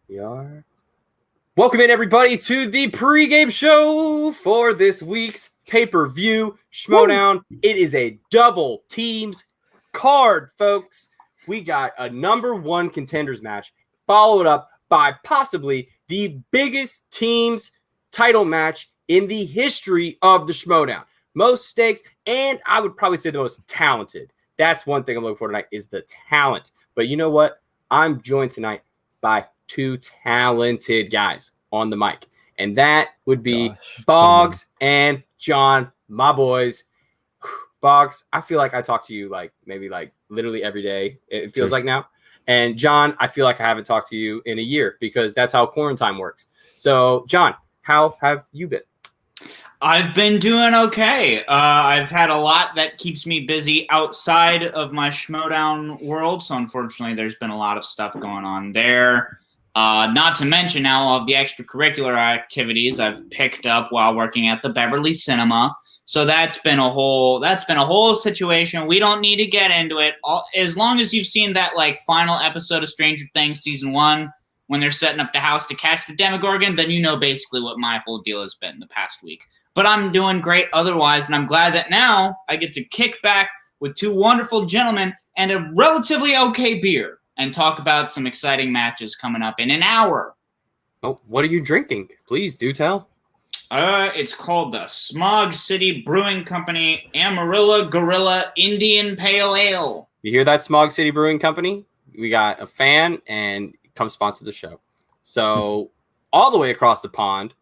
We are. Welcome in, everybody, to the pregame show for this week's pay-per-view Schmoedown. It is a double teams card, folks. We got a number one contenders match, followed up by possibly the biggest teams title match in the history of the Schmoedown. Most stakes, and I would probably say the most talented. That's one thing I'm looking for tonight is the talent. But you know what? I'm joined tonight by two talented guys on the mic, and that would be Boggs and John, my boys. Boggs, I feel like I talk to you maybe literally every day. It feels like now. And John, I feel like I haven't talked to you in a year because that's how quarantine works. So, John, how have you been? I've been doing okay. I've had a lot that keeps me busy outside of my Schmoedown world. So unfortunately, there's been a lot of stuff going on there. Not to mention now all of the extracurricular activities I've picked up while working at the Beverly Cinema. So that's been a whole situation. We don't need to get into it. As long as you've seen that final episode of Stranger Things season 1, when they're setting up the house to catch the Demogorgon, then you know basically what my whole deal has been the past week. But I'm doing great otherwise, and I'm glad that now I get to kick back with two wonderful gentlemen and a relatively okay beer and talk about some exciting matches coming up in an hour. Oh, what are you drinking? Please do tell. It's called the Smog City Brewing Company Amarilla Gorilla Indian Pale Ale. You hear that, Smog City Brewing Company? We got a fan, and come sponsor the show. So all the way across the pond,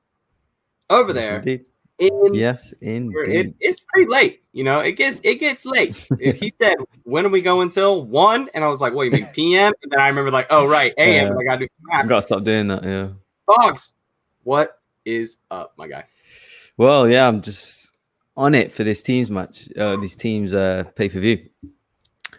over there. Indeed. Yes, indeed. It's pretty late. It gets late. He said, when are we going till 1? And I was like, what, you mean PM? And then I remember oh, right, AM. I got to do some math. I got to stop doing that, yeah. Boggs, what is up, my guy? Well, yeah, I'm just on it for this team's match, this team's pay-per-view.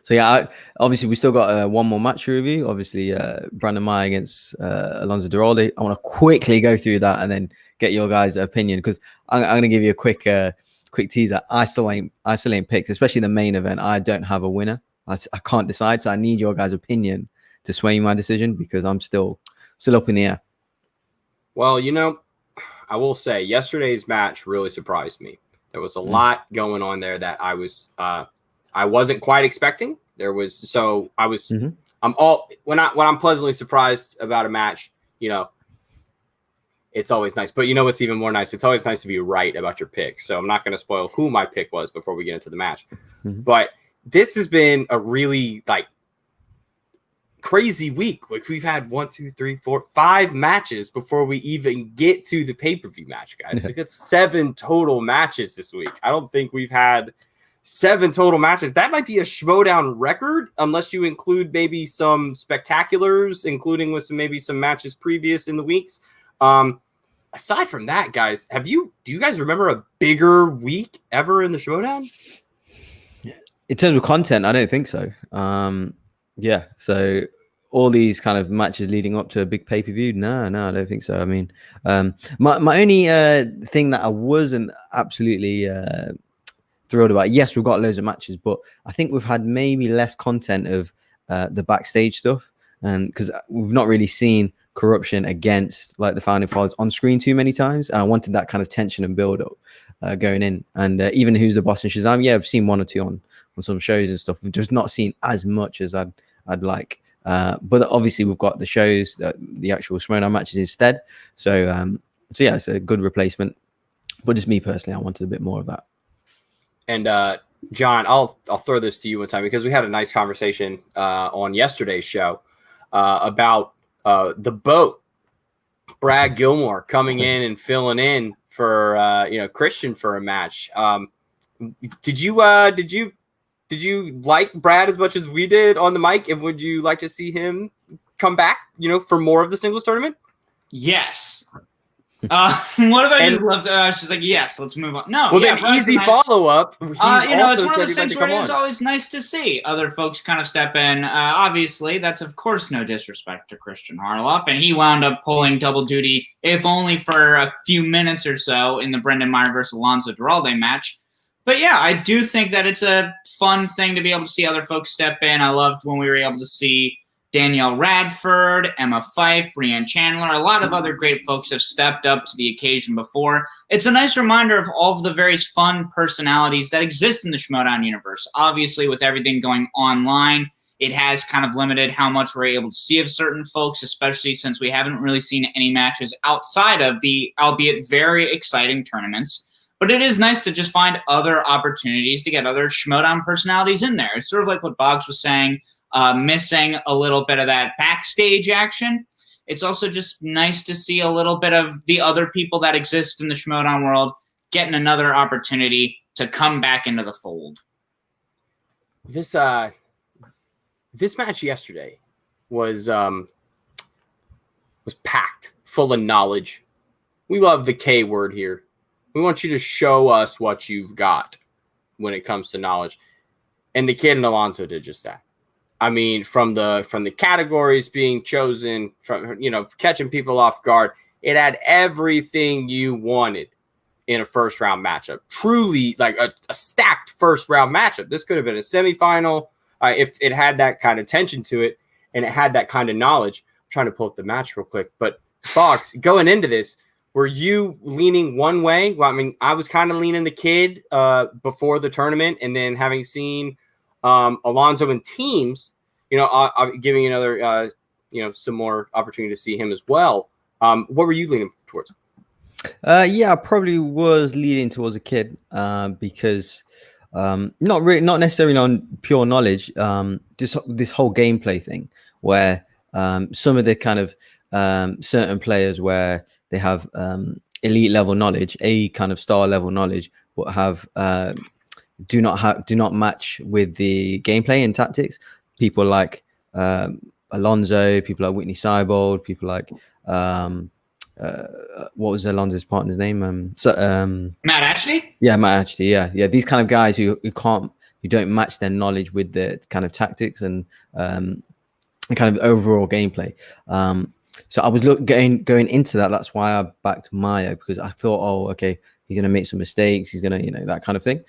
So, yeah, obviously, we still got one more match to review. Obviously, Brandon Meyer against Alonso Duralde. I want to quickly go through that and then get your guys' opinion, because I'm going to give you a quick teaser. I still ain't picked, especially the main event. I don't have a winner. I can't decide, so I need your guys' opinion to sway my decision, because I'm still up in the air. Well, I will say yesterday's match really surprised me. There was a lot going on there that I wasn't quite expecting. When I'm pleasantly surprised about a match, it's always nice. But what's even more nice? It's always nice to be right about your picks. So I'm not going to spoil who my pick was before we get into the match. Mm-hmm. But this has been a really crazy week. We've had 1, 2, 3, 4, 5 matches before we even get to the pay-per-view match, guys. So we got 7 total matches this week. I don't think we've had 7 total matches. That might be a Schmoedown record, unless you include maybe some spectaculars, including with some matches previous in the weeks. Aside from that, guys, do you guys remember a bigger week ever in the Schmoedown? In terms of content, I don't think so. So all these kind of matches leading up to a big pay-per-view, no, I don't think so. I mean, my only thing that I wasn't absolutely thrilled about, yes, we've got loads of matches, but I think we've had maybe less content of the backstage stuff, and because we've not really seen corruption against the founding fathers on screen too many times, and I wanted that kind of tension and build up going in. And even Who's the Boss and Shazam, yeah, I've seen 1 or 2 on some shows and stuff. We've just not seen as much as I'd like. But obviously we've got the shows, the actual Schmoedown matches instead. So yeah, it's a good replacement. But just me personally, I wanted a bit more of that. And John, I'll throw this to you one time, because we had a nice conversation on yesterday's show about the boat, Brad Gilmore coming in and filling in for Christian for a match. Did you like Brad as much as we did on the mic, and would you like to see him come back, for more of the singles tournament? Yes. What if I just left? She's like, yes, let's move on. No, well, then easy follow-up. It's one of those things where it is always nice to see other folks kind of step in. Obviously, that's of course no disrespect to Christian Harloff, and he wound up pulling double duty, if only for a few minutes or so, in the Brendan Meyer versus Alonso Duralde match. But yeah, I do think that it's a fun thing to be able to see other folks step in. I loved when we were able to see Danielle Radford, Emma Fife, Brianne Chandler, a lot of other great folks have stepped up to the occasion before. It's a nice reminder of all of the various fun personalities that exist in the Schmoedown universe. Obviously, with everything going online, it has kind of limited how much we're able to see of certain folks, especially since we haven't really seen any matches outside of the, albeit very exciting tournaments. But it is nice to just find other opportunities to get other Schmoedown personalities in there. It's sort of like what Boggs was saying, missing a little bit of that backstage action. It's also just nice to see a little bit of the other people that exist in the Schmoedown world getting another opportunity to come back into the fold. This match yesterday was packed full of knowledge. We love the K word here. We want you to show us what you've got when it comes to knowledge. And the kid and Alonso did just that. I mean, from the categories being chosen, from catching people off guard, it had everything you wanted in a first round matchup. Truly, like a stacked first round matchup. This could have been a semifinal if it had that kind of tension to it and it had that kind of knowledge. I'm trying to pull up the match real quick, but Fox, going into this, were you leaning one way? Well, I mean, I was kind of leaning the kid before the tournament, and then having seen Alonso in teams, I'm giving another, some more opportunity to see him as well. What were you leaning towards? Yeah, I probably was leaning towards a kid because not necessarily on pure knowledge. This whole gameplay thing where some of the kind of certain players where they have elite level knowledge, a kind of star level knowledge, but have do not match with the gameplay and tactics. People like Alonso, people like Whitney Seibold, people like what was Alonso's partner's name? Matt Ashley? Yeah, Matt Ashley. Yeah. These kind of guys who don't match their knowledge with the kind of tactics and kind of overall gameplay. So I was going into that. That's why I backed Mayo, because I thought, oh, okay, he's gonna make some mistakes. He's gonna, that kind of thing.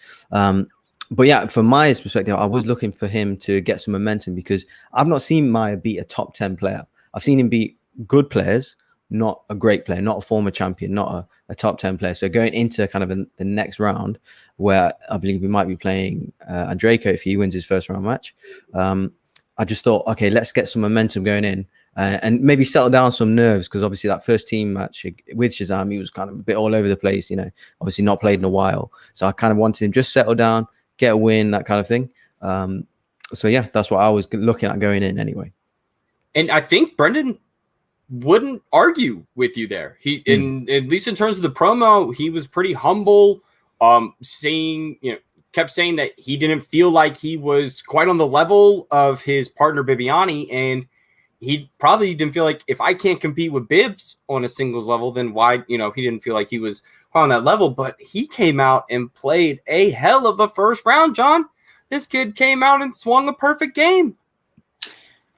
But yeah, from Maya's perspective, I was looking for him to get some momentum because I've not seen Maya beat a top 10 player. I've seen him beat good players, not a great player, not a former champion, not a top 10 player. So going into kind of the next round, where I believe we might be playing Andreyko if he wins his first round match, I just thought, okay, let's get some momentum going in and maybe settle down some nerves, because obviously that first team match with Shazam, he was kind of a bit all over the place, obviously not played in a while. So I kind of wanted him just settle down, get a win, that kind of thing. So yeah, that's what I was looking at going in anyway. And I think Brendan wouldn't argue with you there. He, at least in terms of the promo, he was pretty humble, kept saying that he didn't feel like he was quite on the level of his partner Bibiani, and he probably didn't feel like, if I can't compete with Bibbs on a singles level, then why, he didn't feel like he was on that level. But he came out and played a hell of a first round, John. This kid came out and swung a perfect game.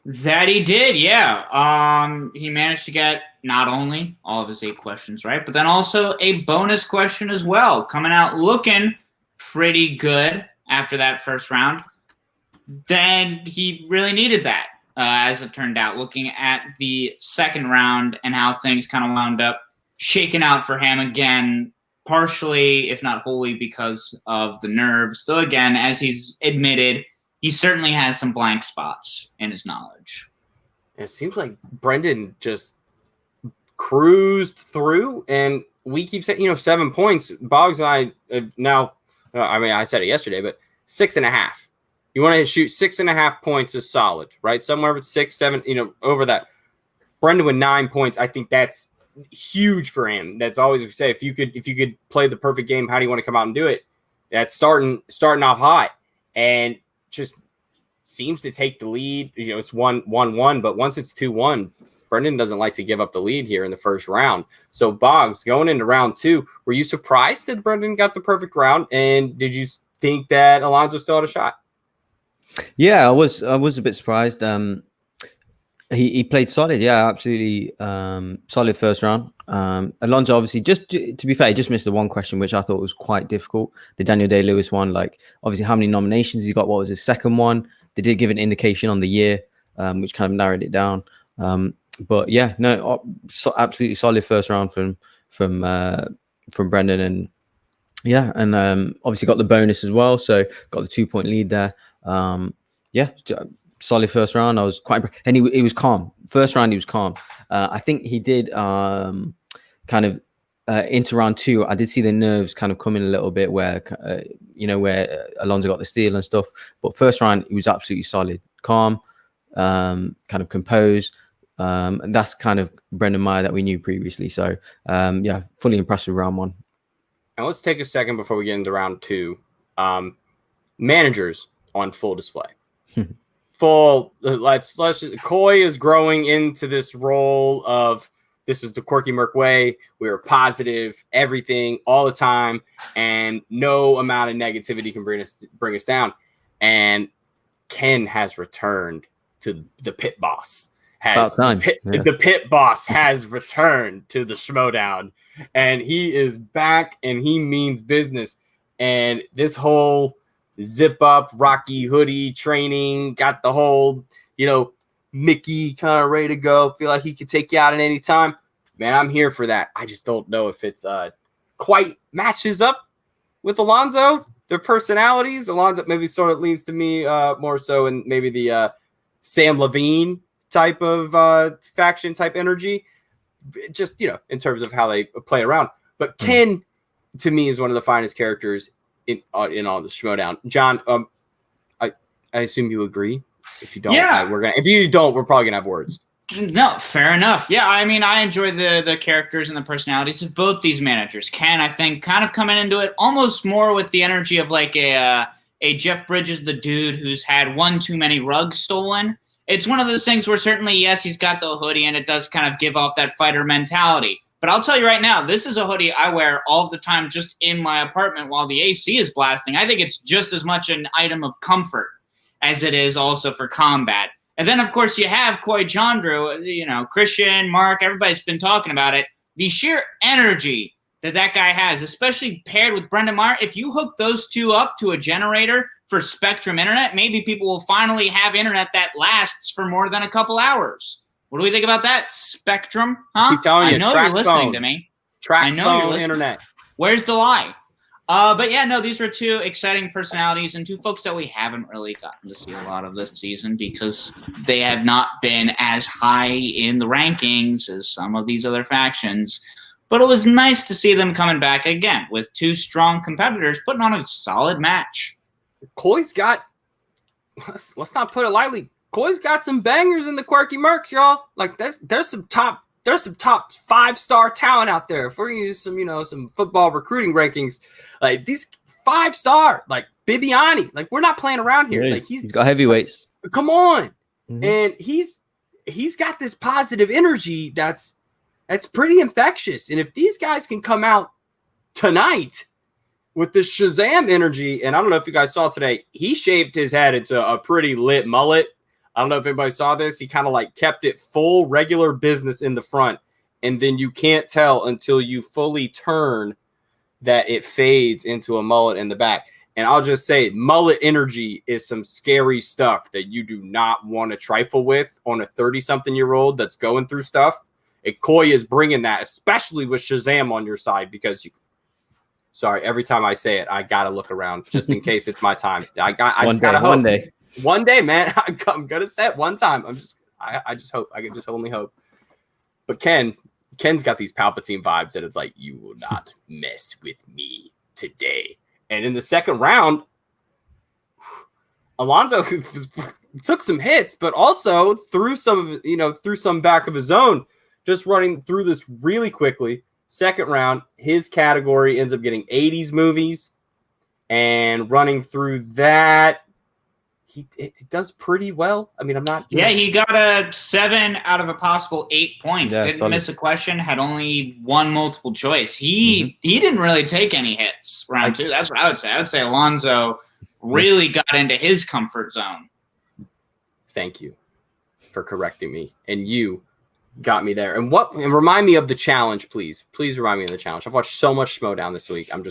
That he did, yeah. He managed to get not only all of his 8 questions right, but then also a bonus question as well, coming out looking pretty good after that first round. Then he really needed that, as it turned out, looking at the second round and how things kind of wound up shaking out for him again, partially, if not wholly, because of the nerves. Though again, as he's admitted, he certainly has some blank spots in his knowledge. It seems like Brendan just cruised through, and we keep saying, 7 points. Boggs and I now, I said it yesterday, but 6.5. You want to shoot 6.5 points is solid, right? Somewhere with 6, 7, over that. Brendan with 9 points, I think that's huge for him. That's always we say, if you could play the perfect game, how do you want to come out and do it? That's starting off high, and just seems to take the lead. It's 1-1, but once it's 2-1, Brendan doesn't like to give up the lead here in the first round. So Boggs, going into round 2, were you surprised that Brendan got the perfect round? And did you think that Alonso still had a shot? Yeah, I was a bit surprised. He played solid. Yeah, absolutely solid first round. Alonso, obviously, just to be fair, he just missed the one question, which I thought was quite difficult. The Daniel Day-Lewis one, like, obviously, how many nominations he got? What was his second one? They did give an indication on the year. which kind of narrowed it down. But yeah, no, absolutely solid first round from Brendan, and yeah, and obviously got the bonus as well, so got the 2-point lead there. Yeah, solid first round. I was quite, and he was calm. First round he was calm. I think he did kind of into round 2. I did see the nerves kind of come in a little bit where where Alonso got the steal and stuff. But first round he was absolutely solid, calm, kind of composed. And that's kind of Brendan Meyer that we knew previously. So yeah, fully impressed with round 1. Now let's take a second before we get into round 2. Managers on full display. Coy is growing into this role of, this is the Quirky Merc way. We are positive, everything, all the time, and no amount of negativity can bring us down. And Ken has returned to the pit boss. The pit boss has returned to the Schmoedown, and he is back, and he means business. And this whole zip up Rocky hoodie training, got the whole, Mickey kind of ready to go. Feel like he could take you out at any time. Man, I'm here for that. I just don't know if it's quite matches up with Alonso, their personalities. Alonso maybe sort of leans to me more so in maybe the Sam Levine type of faction type energy, just in terms of how they play around. But Ken, to me, is one of the finest characters in all the Schmoedown. John, I assume you agree. If you don't, if you don't, we're probably gonna have words. No, fair enough. Yeah, I mean, I enjoy the characters and the personalities of both these managers. Ken, I think, kind of coming into it almost more with the energy of like a Jeff Bridges, the dude who's had one too many rugs stolen. It's one of those things where certainly, yes, he's got the hoodie and it does kind of give off that fighter mentality. But I'll tell you right now, this is a hoodie I wear all the time just in my apartment while the AC is blasting. I think it's just as much an item of comfort as it is also for combat. And then, of course, you have Coy Jandreau, Christian, Mark, everybody's been talking about it. The sheer energy that guy has, especially paired with Brendan Meyer, if you hook those two up to a generator for Spectrum Internet, maybe people will finally have internet that lasts for more than a couple hours. What do we think about that, Spectrum? Huh? I know you're listening to me. I know you're listening. Internet. Where's the lie? But yeah, no, these are two exciting personalities and two folks that we haven't really gotten to see a lot of this season because they have not been as high in the rankings as some of these other factions. But it was nice to see them coming back again with two strong competitors putting on a solid match. Coy's got, let's not put it lightly, Coy's got some bangers in the Quirky Mercs, y'all. Like there's some top 5-star talent out there. If we're gonna use some football recruiting rankings, like these 5-star, like Bibiani, like we're not playing around here. Yeah, like he's got heavyweights. Come on, and he's got this positive energy that's pretty infectious. And if these guys can come out tonight with the Shazam energy, and I don't know if you guys saw today, he shaved his head into a pretty lit mullet. I don't know if anybody saw this. He kind of like kept it full regular business in the front. And then you can't tell until you fully turn that it fades into a mullet in the back. And I'll just say mullet energy is some scary stuff that you do not want to trifle with on a 30-something-year-old that's going through stuff. And Coy is bringing that, especially with Shazam on your side, because sorry, every time I say it, I got to look around just in case it's my time. I just got to hope. One day, man, I'm going to say it one time. I just hope. I can just only hope. But Ken's got these Palpatine vibes that it's like, you will not mess with me today. And in the second round, Alonso took some hits, but also threw some back of his own, just running through this really quickly. Second round, his category ends up getting 80s movies, and running through that, he does pretty well. I mean, I'm not. Yeah, he got a 7 out of a possible 8 points. Yeah, didn't miss a question. Had only one multiple choice. He didn't really take any hits round 2. That's what I would say. I would say Alonso really got into his comfort zone. Thank you for correcting me, and you got me there. And remind me of the challenge, please. Please remind me of the challenge. I've watched so much Schmoedown this week. I'm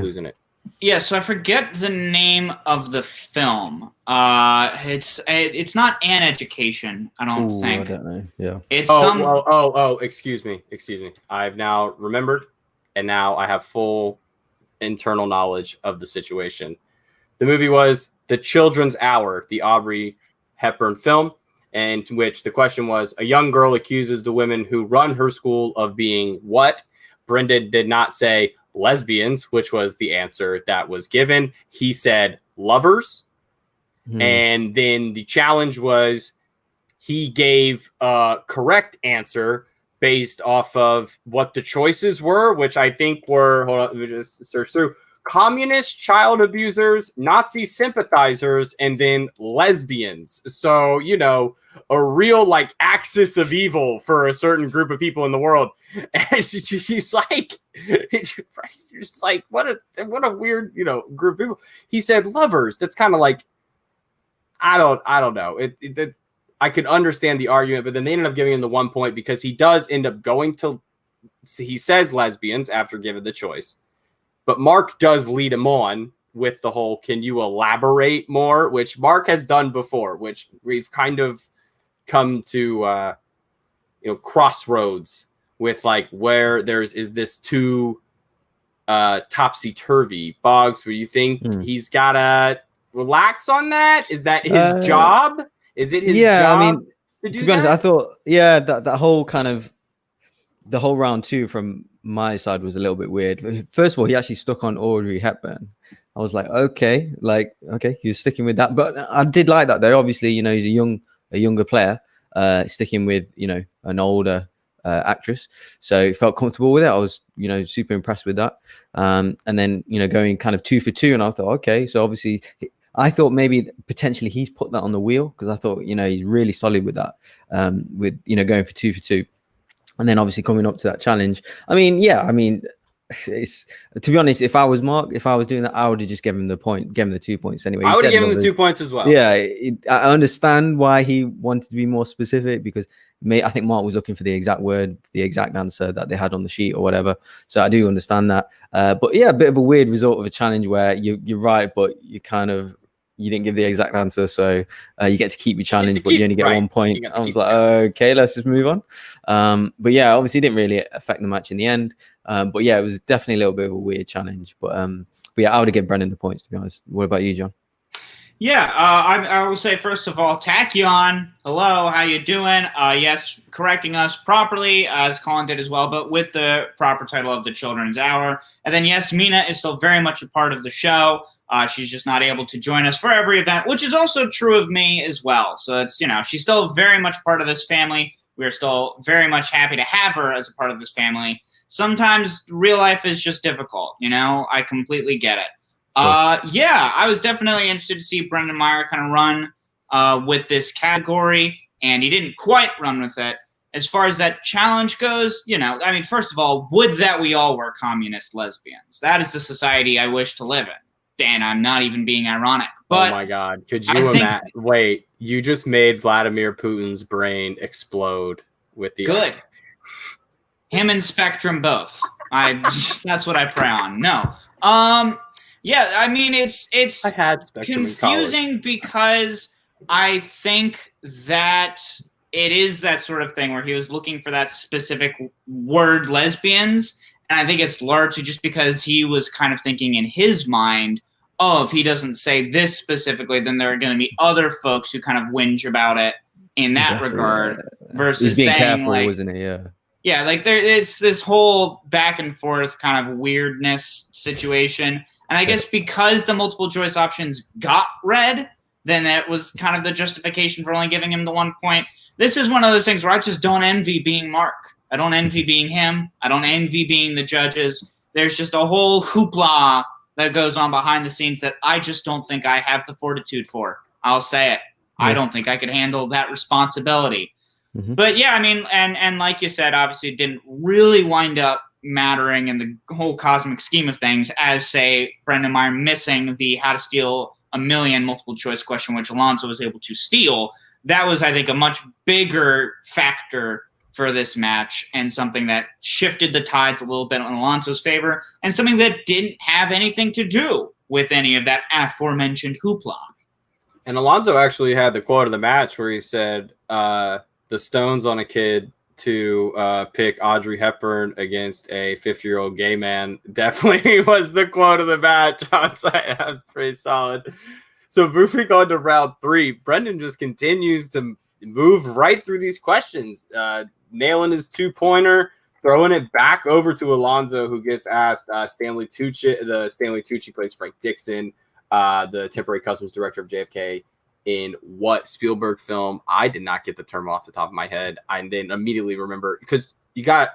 losing it. Yeah, so I forget the name of the film. It's not An Education, I don't Ooh, I think. don't know. Yeah. It's Excuse me. I've now remembered, and now I have full internal knowledge of the situation. The movie was The Children's Hour, the Audrey Hepburn film, and in which the question was, a young girl accuses the women who run her school of being what? Brendan did not say lesbians, which was the answer that was given. He said lovers. And then the challenge was he gave a correct answer based off of what the choices were, which I think were, hold on, let me just search through, communist, child abusers, Nazi sympathizers, and then lesbians. So, you know, a real like axis of evil for a certain group of people in the world. And she's like, you're just like, what a weird, you know, group of people. He said lovers. That's kind of like, I don't know. I could understand the argument, but then they ended up giving him the 1 point because he does end up going to, he says lesbians after given the choice, but Mark does lead him on with the whole, can you elaborate more, which Mark has done before, which we've kind of come to, crossroads with, like, where is this too topsy-turvy. Boggs, where you think he's got to relax on that? Is that his job? Is it his job? I mean, to be honest, I thought, that whole kind of, the whole round two from my side was a little bit weird. First of all, he actually stuck on Audrey Hepburn. I was like, okay, he's sticking with that. But I did like that though. Obviously, you know, he's a younger player, sticking with, you know, an older actress. So he felt comfortable with it. I was, you know, super impressed with that. And then, you know, going kind of 2 for 2, and I thought, okay, so obviously I thought maybe potentially he's put that on the wheel, because I thought, you know, he's really solid with that, with, you know, going for 2 for 2. And then obviously coming up to that challenge. It's, to be honest, if I was Mark, if I was doing that, I would have just given him the 2 points anyway. I would have given him the 2 points as well. Yeah, I understand why he wanted to be more specific, because I think Mark was looking for the exact word, the exact answer that they had on the sheet or whatever. So I do understand that. But yeah, a bit of a weird result of a challenge where you're right, but you didn't give the exact answer, so you get to keep your challenge, but you only get 1 point. I was like, okay, let's just move on. But yeah, obviously it didn't really affect the match in the end. But yeah, it was definitely a little bit of a weird challenge. But yeah, I would have given Brendan the points, to be honest. What about you, John? Yeah, I will say, first of all, Tachyon, hello, how you doing? Yes, correcting us properly, as Colin did as well, but with the proper title of The Children's Hour. And then, yes, Mina is still very much a part of the show. She's just not able to join us for every event, which is also true of me as well. So it's, you know, she's still very much part of this family. We are still very much happy to have her as a part of this family. Sometimes real life is just difficult, you know? I completely get it. Yeah, I was definitely interested to see Brendan Meyer kind of run with this category, and he didn't quite run with it. As far as that challenge goes, you know, I mean, first of all, would that we all were communist lesbians. That is the society I wish to live in. And I'm not even being ironic. But oh my God, could you imagine? Wait, you just made Vladimir Putin's brain explode with the good. Him and Spectrum both. That's what I pray on. No. Yeah, I mean, it's confusing because I think that it is that sort of thing where he was looking for that specific word, lesbians, and I think it's largely just because he was kind of thinking in his mind, oh, if he doesn't say this specifically, then there are going to be other folks who kind of whinge about it in that regard, versus he's being saying careful, like, isn't it? Yeah. Yeah, like it's this whole back and forth kind of weirdness situation. And I guess because the multiple choice options got read, then that was kind of the justification for only giving him the 1 point. This is one of those things where I just don't envy being Mark. I don't envy being him. I don't envy being the judges. There's just a whole hoopla that goes on behind the scenes that I just don't think I have the fortitude for. I'll say it. Yeah. I don't think I could handle that responsibility. Mm-hmm. But yeah, I mean, and like you said, obviously it didn't really wind up mattering in the whole cosmic scheme of things as, say, Brendan Meyer missing the how to steal a million multiple choice question, which Alonso was able to steal. That was, I think, a much bigger factor for this match, and something that shifted the tides a little bit in Alonso's favor, and something that didn't have anything to do with any of that aforementioned hoopla. And Alonso actually had the quote of the match where he said, the stones on a kid to pick Audrey Hepburn against a 50-year-old gay man definitely was the quote of the match. I was like, that was pretty solid. So moving on to round 3, Brendan just continues to move right through these questions, nailing his 2-pointer, throwing it back over to Alonso, who gets asked Stanley Tucci plays Frank Dixon, the temporary customs director of JFK, in what Spielberg film? I did not get the term off the top of my head. I then immediately remember, because I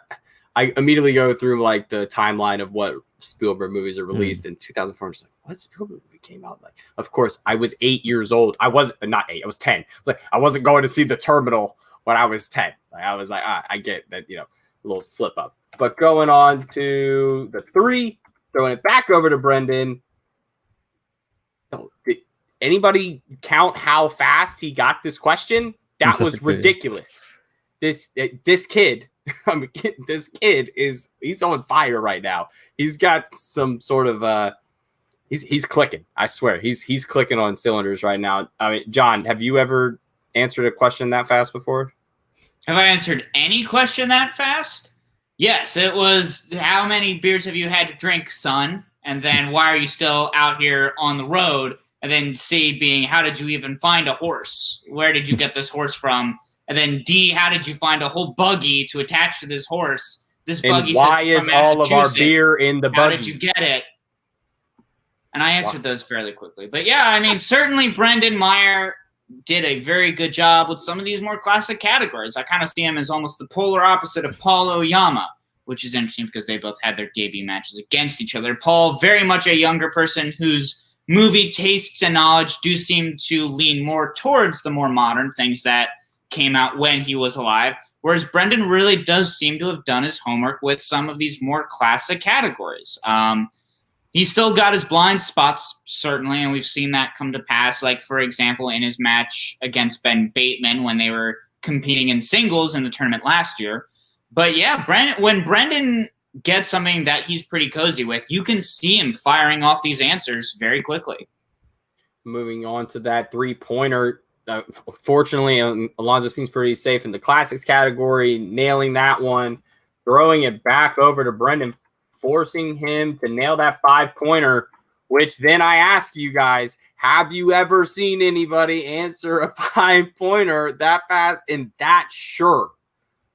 immediately go through like the timeline of what Spielberg movies are released in 2004. I'm just like, what Spielberg movie came out? Like, of course, I was 8 years old. I was not 8. I was 10. Like, I wasn't going to see The Terminal when I was 10. Like, I was like, I get that, a little slip up. But going on to the 3, throwing it back over to Brendan. Did anybody count how fast he got this question? That was ridiculous. This kid, this kid he's on fire right now. He's got some sort of he's clicking. I swear, he's clicking on cylinders right now. I mean, John, have you ever answered a question that fast before? Have I answered any question that fast? Yes, it was, how many beers have you had to drink, son? And then, why are you still out here on the road? And then C being, how did you even find a horse? Where did you get this horse from? And then D, how did you find a whole buggy to attach to this horse? This buggy, and why is all of our beer in the buggy? How did you get it? And I answered those fairly quickly. But yeah, I mean, certainly Brendan Meyer did a very good job with some of these more classic categories. I kind of see him as almost the polar opposite of Paul Oyama, which is interesting because they both had their debut matches against each other. Paul, very much a younger person whose movie tastes and knowledge do seem to lean more towards the more modern things that came out when he was alive, whereas Brendan really does seem to have done his homework with some of these more classic categories. He's still got his blind spots, certainly, and we've seen that come to pass, like, for example, in his match against Ben Bateman when they were competing in singles in the tournament last year. But yeah, when Brendan gets something that he's pretty cozy with, you can see him firing off these answers very quickly. Moving on to that 3-pointer. Fortunately, Alonso seems pretty safe in the classics category, nailing that one, throwing it back over to Brendan, forcing him to nail that 5-pointer, which then I ask you guys, have you ever seen anybody answer a 5-pointer that fast and that sure?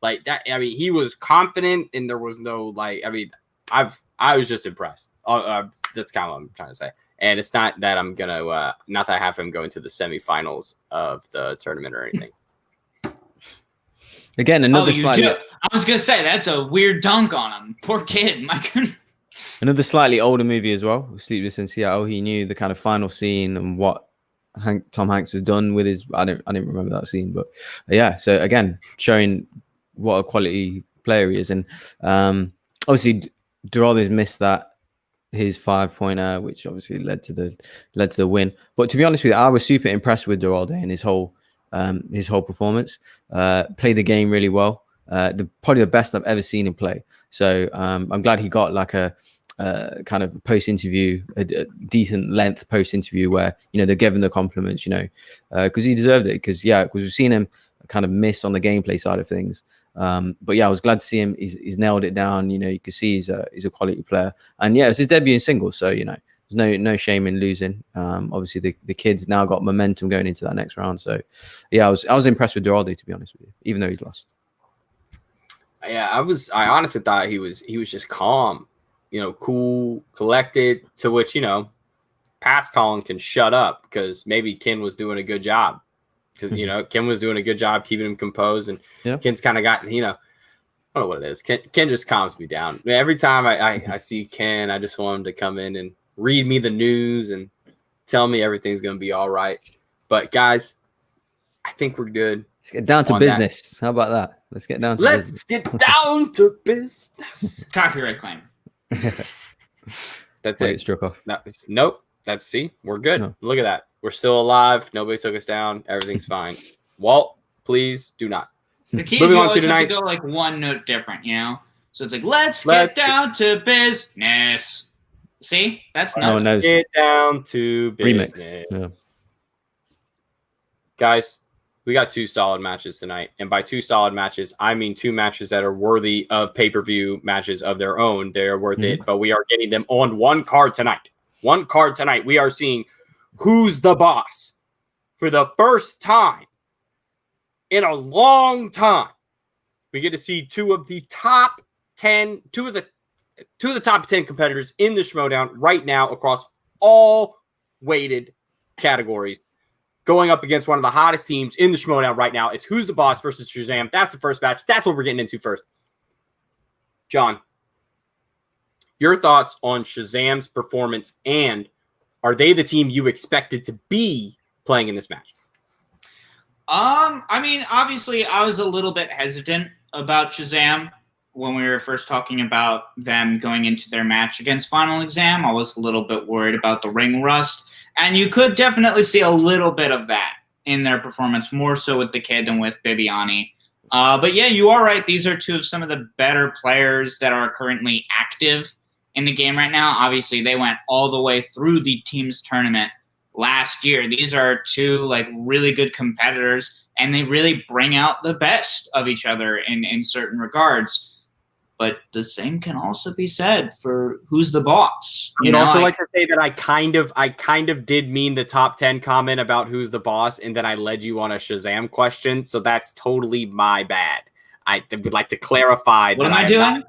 Like that, I mean, he was confident, and there was no like. I mean, I was just impressed. That's kind of what I'm trying to say. And it's not that I'm gonna, not that I have him going to the semifinals of the tournament or anything. Again, another slightly. I was gonna say that's a weird dunk on him. Poor kid, my goodness. Another slightly older movie as well, Sleepless in Seattle. He knew the kind of final scene and what Tom Hanks has done with his. I didn't remember that scene, but yeah. So again, showing what a quality player he is, and obviously Duralde's missed his 5-pointer, which obviously led to the win. But to be honest with you, I was super impressed with Duralde and his whole performance. Played the game really well. Probably the best I've ever seen him play. So I'm glad he got like a kind of post-interview, a decent length post-interview where they're giving the compliments, because he deserved it. Because we've seen him kind of miss on the gameplay side of things. But yeah, I was glad to see him. He's nailed it down. You can see he's a quality player, and yeah, it's his debut in singles, so there's no shame in losing. Obviously, the kid's now got momentum going into that next round. So yeah, I was impressed with Duralde, to be honest with you, even though he's lost. Yeah, I honestly thought he was just calm, cool, collected. To which past Colin can shut up because maybe Ken was doing a good job. Because Ken was doing a good job keeping him composed, and Ken's kind of gotten, I don't know what it is. Ken just calms me down. I mean, every time I see Ken, I just want him to come in and read me the news and tell me everything's going to be all right. But guys, I think we're good. Let's get down to business. How about that? Let's get down to business. Let's get down to business. Copyright claim. That's it. It Struck off. Nope. We're good. No. Look at that. We're still alive. Nobody took us down. Everything's fine. Walt, please do not. The key is Moving you on to always have to tonight's- go like one note different, you know? So it's like, let's get down to business. See? That's No one nuts. knows. Get down to Remix. business. Yeah. Guys, we got 2 solid matches tonight. And by 2 solid matches, I mean 2 matches that are worthy of pay-per-view matches of their own. They're worth it, but we are getting them on one card tonight. One card tonight. We are seeing Who's the Boss for the first time in a long time. We get to see two of the top 10 competitors in the Schmoedown right now across all weighted categories, going up against one of the hottest teams in the Schmoedown right now. It's Who's the Boss versus Shazam. That's the first match. That's what we're getting into first. John, your thoughts on Shazam's performance, and are they the team you expected to be playing in this match? I mean, obviously, I was a little bit hesitant about Shazam when we were first talking about them going into their match against Final Exam. I was a little bit worried about the ring rust, and you could definitely see a little bit of that in their performance, more so with the kid than with Bibiani. But yeah, you are right. These are two of some of the better players that are currently active in the game right now. Obviously, they went all the way through the teams tournament last year. These are two like really good competitors, and they really bring out the best of each other in certain regards. But the same can also be said for Who's the Boss. I'd also like to say that I kind of did mean the top 10 comment about Who's the Boss, and then I led you on a Shazam question. So that's totally my bad. I would like to clarify. What am I doing?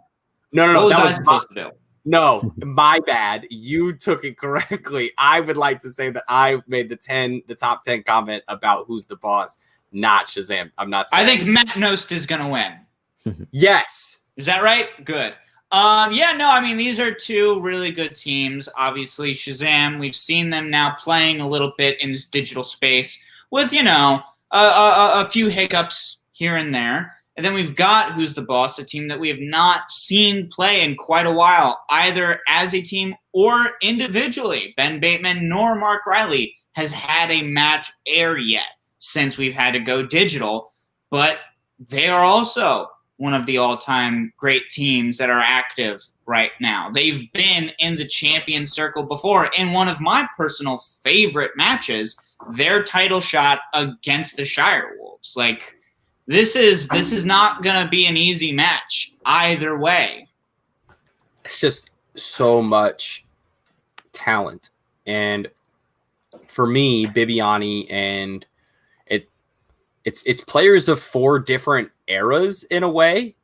No. What was That I was supposed to do? No, my bad. You took it correctly. I would like to say that I made the top 10 comment about Who's the Boss, not Shazam. I'm not saying. I think Matt Nost is going to win. Yes. Is that right? Good. Yeah, no, I mean, these are two really good teams. Obviously, Shazam, we've seen them now playing a little bit in this digital space with, a few hiccups here and there. And then we've got Who's the Boss, a team that we have not seen play in quite a while, either as a team or individually. Ben Bateman nor Mark Riley has had a match air yet since we've had to go digital, but they are also one of the all-time great teams that are active right now. They've been in the champion circle before. In one of my personal favorite matches, their title shot against the Shire Wolves. Like, this is not going to be an easy match either way. It's just so much talent. And for me, Bibiani and it's players of 4 different eras in a way.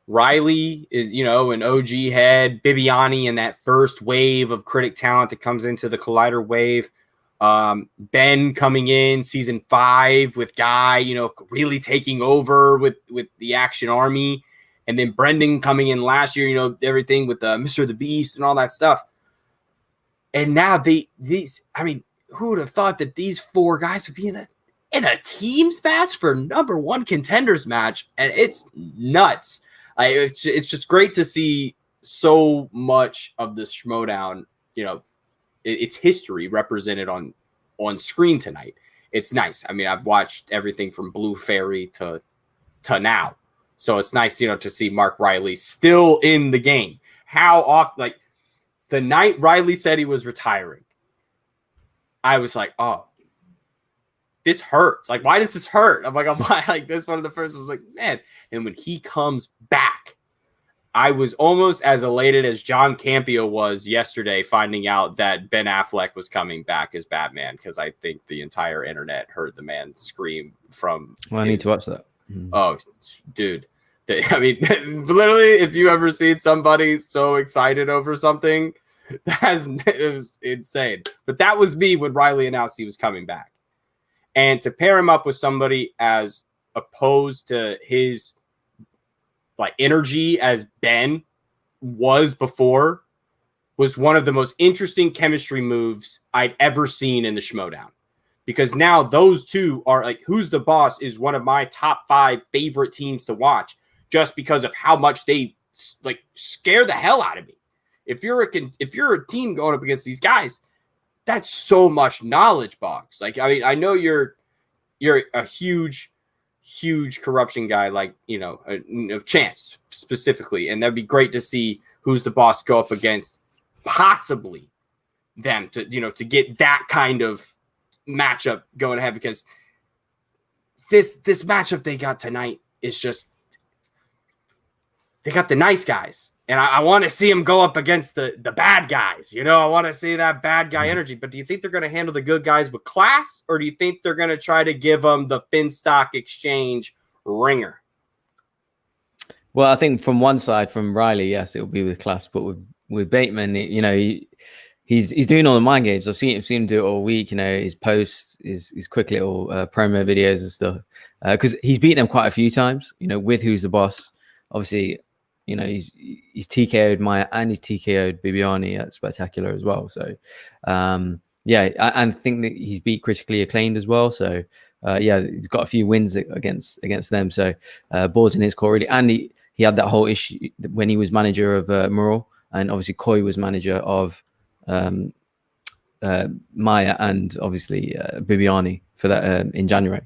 Riley is, an OG head. Bibiani in that first wave of critic talent that comes into the Collider wave. Ben coming in season 5 with Guy, really taking over with the Action Army. And then Brendan coming in last year, everything with Mr. the Beast and all that stuff. And now who would have thought that these 4 guys would be in a teams match for number 1 contenders match? And it's nuts. It's just great to see so much of the Schmoedown, its history represented on screen tonight. It's nice. I mean, I've watched everything from Blue Fairy to now. So it's nice, to see Mark Riley still in the game. How often, like the night Riley said he was retiring, I was like, oh, this hurts. Like, why does this hurt? I'm like, this one of the first was like, man. And when he comes back, I was almost as elated as John Campio was yesterday finding out that Ben Affleck was coming back as Batman, because I think the entire internet heard the man scream from. Well, I need to watch that. Oh, dude. I mean, literally, if you ever seen somebody so excited over something, it was insane. But that was me when Riley announced he was coming back. And to pair him up with somebody as opposed to his energy as Ben was before was one of the most interesting chemistry moves I'd ever seen in the Schmoedown. Because now those two are like, Who's the Boss is one of my top 5 favorite teams to watch, just because of how much they scare the hell out of me. If you're a team going up against these guys, that's so much knowledge, Boggs. I know you're a huge huge corruption guy like, Chance specifically. And that'd be great to see who's the boss go up against possibly them to get that kind of matchup going ahead, because this matchup they got tonight is just, they got the nice guys. And I want to see them go up against the bad guys. I want to see that bad guy energy. But do you think they're going to handle the good guys with class, or do you think they're going to try to give them the Finstock Exchange ringer? Well, I think from one side, from Riley, yes, it will be with class. But with Bateman, he's doing all the mind games. I've seen him do it all week. His posts, his quick little promo videos and stuff. Because he's beaten them quite a few times. With Who's the Boss, obviously. He's TKO'd Maya and he's TKO'd Bibiani at Spectacular as well. So, and I think that he's beat Critically Acclaimed as well. So, he's got a few wins against them. So, ball's in his court really. And he had that whole issue when he was manager of Murrell, and obviously Koi was manager of Maya and obviously Bibiani for that in January.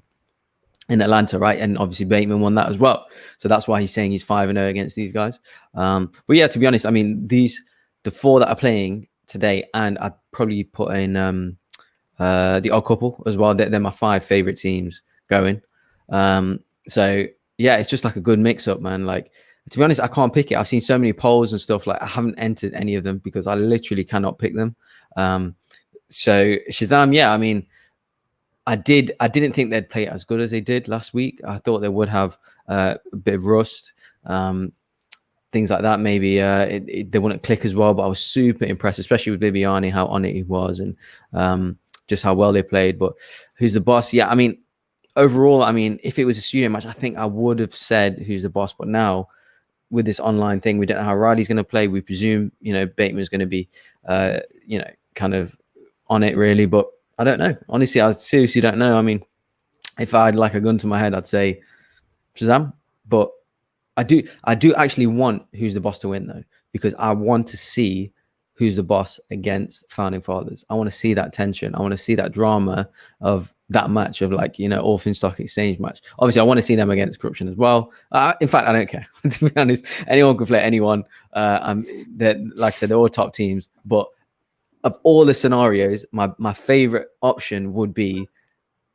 In Atlanta, right? And obviously Bateman won that as well. So that's why he's saying he's 5-0 against these guys. But yeah, to be honest, I mean, the 4 that are playing today, and I'd probably put in the odd couple as well. They're my 5 favorite teams going. So yeah, it's just like a good mix up, man. Like, to be honest, I can't pick it. I've seen so many polls and stuff. Like, I haven't entered any of them because I literally cannot pick them. So Shazam, yeah, I mean, I didn't think they'd play it as good as they did last week. I thought they would have a bit of rust, things like that. Maybe they wouldn't click as well. But I was super impressed, especially with Bibiani, how on it he was, and just how well they played. But Who's the Boss? Yeah, I mean, overall, I mean, if it was a studio match, I think I would have said Who's the Boss. But now with this online thing, we don't know how Riley's going to play. We presume Bateman's going to be kind of on it really, but I don't know. Honestly, I seriously don't know. I mean, if I had like a gun to my head, I'd say Shazam. But I do actually want Who's the Boss to win though, because I want to see Who's the Boss against Founding Fathers. I want to see that tension. I want to see that drama of that match of all Finstock Exchange match. Obviously, I want to see them against Corruption as well. In fact, I don't care. To be honest, anyone can play anyone. Like I said, they're all top teams, but of all the scenarios, my favorite option would be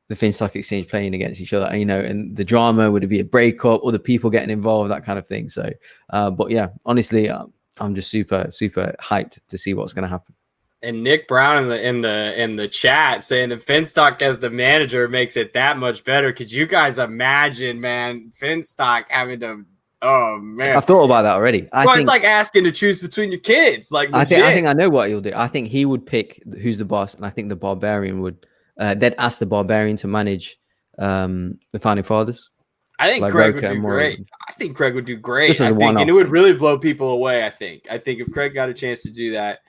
the Finstock Exchange playing against each other, and the drama would be a breakup or the people getting involved, that kind of thing. So, but yeah, honestly, I'm just super, super hyped to see what's going to happen. And Nick Brown in the chat saying the Finstock as the manager makes it that much better. Could you guys imagine, man, Finstock having to? Oh man, I've thought about that already. I think it's like asking to choose between your kids. Like, legit. I think I know what he'll do. I think he would pick Who's the Boss, and I think the Barbarian would. They'd ask the Barbarian to manage the Founding Fathers. I think Craig would do great. I think Craig would do great. And it would really blow people away. I think if Craig got a chance to do that,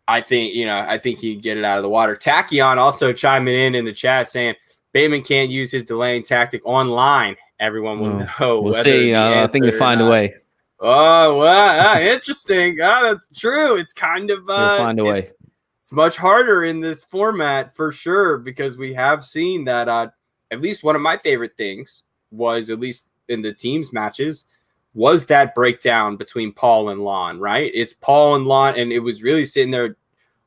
I think he'd get it out of the water. Tachyon also chiming in the chat saying Bateman can't use his delaying tactic online. Everyone will know. We'll see. I think they'll find a way. Oh, wow. Interesting. Oh, that's true. It's kind of they'll find a way. It's much harder in this format for sure, because we have seen that at least one of my favorite things was, at least in the teams matches, was that breakdown between Paul and Lon, right? It's Paul and Lon, and it was really sitting there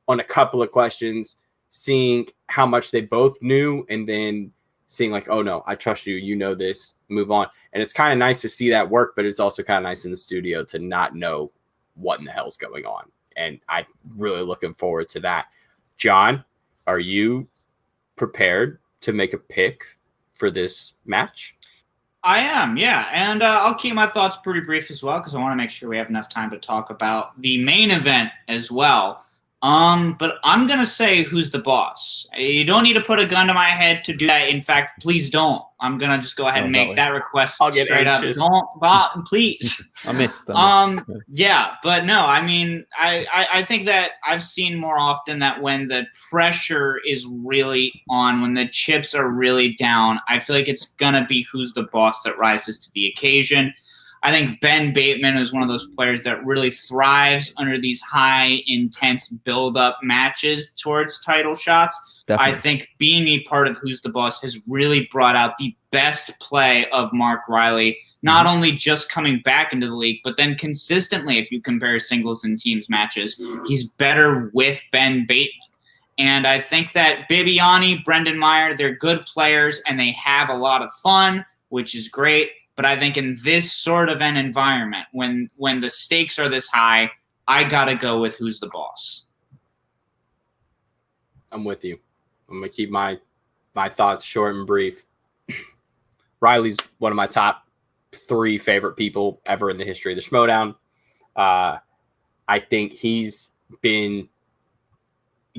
on a couple of questions, seeing how much they both knew, and then seeing like, oh no, I trust you, you know this, move on. And it's kind of nice to see that work, but it's also kind of nice in the studio to not know what in the hell's going on. And I'm really looking forward to that. John, are you prepared to make a pick for this match? I am, yeah. And I'll keep my thoughts pretty brief as well, because I want to make sure we have enough time to talk about the main event as well. But I'm going to say Who's the Boss. You don't need to put a gun to my head to do that. In fact, please don't. I'm going to just go ahead and make that request straight up. Don't, please. I missed them. Yeah, but no, I mean, I think that I've seen more often that when the pressure is really on, when the chips are really down, I feel like it's going to be Who's the Boss that rises to the occasion. I think Ben Bateman is one of those players that really thrives under these high, intense build-up matches towards title shots, Definitely. I think being a part of Who's the Boss has really brought out the best play of Mark Riley, not only just coming back into the league, but then consistently, if you compare singles and teams matches, he's better with Ben Bateman. And I think that Bibiani, Brendan Meyer, they're good players and they have a lot of fun, which is great. But I think in this sort of an environment, when the stakes are this high, I got to go with Who's the Boss. I'm with you. I'm going to keep my thoughts short and brief. Riley's one of my top 3 favorite people ever in the history of the Schmoedown. I think he's been